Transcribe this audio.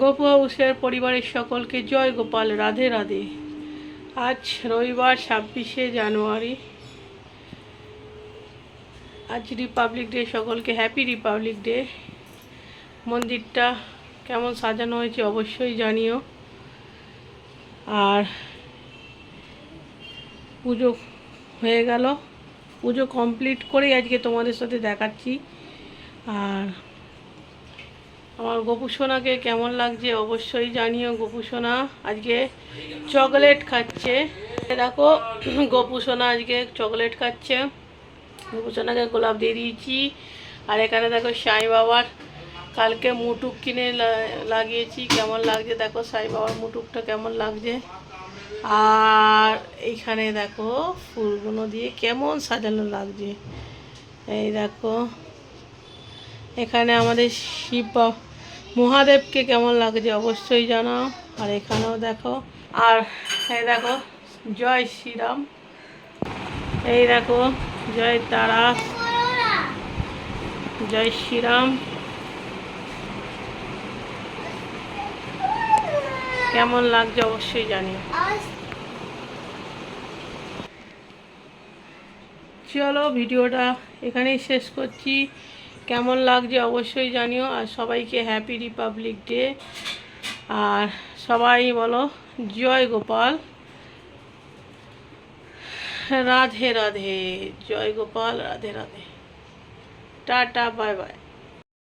গোপু হাউসের পরিবারের সকলকে জয় গোপাল, রাধে রাধে। আজ রবিবার 26শে জানুয়ারি, আজ রিপাবলিক ডে। সকলকে হ্যাপি রিপাবলিক ডে। মন্দিরটা কেমন সাজানো হয়েছে অবশ্যই জানিও। আর পুজো হয়ে গেল, পুজো কমপ্লিট করেই আজকে তোমাদের সাথে দেখাচ্ছি। আর আমার গোপু সোনাকে কেমন লাগছে অবশ্যই জানিও। গোপু সোনা আজকে চকলেট খাচ্ছে। দেখো গোপু সোনা আজকে চকলেট খাচ্ছে। গোপু সোনাকে গোলাপ দিয়ে দিয়েছি। আর এখানে দেখো সাই বাবার কালকে মুটুক কিনে লাগিয়েছি, কেমন লাগছে দেখো। সাই বাবার মুটুকটা কেমন লাগছে। আর এইখানে দেখো ফুলগুলো দিয়ে কেমন সাজানো লাগছে। এই দেখো এখানে আমাদের শিব মহাদেবকে কেমন লাগছে অবশ্যই জানাও। আর এখানেও দেখো। আর এই দেখো জয় শ্রীরাম, এই দেখো জয় তারা, জয় শ্রীরাম। কেমন লাগছে অবশ্যই জানিও। চলো ভিডিওটা এখানেই শেষ করছি। কেমন লাগছে অবশ্যই জানিও। আর সবাইকে হ্যাপি রিপাবলিক ডে। আর সবাই বলো জয় গোপাল, রাধে রাধে। জয় Gopal, Radhe Radhe. Tata, bye by.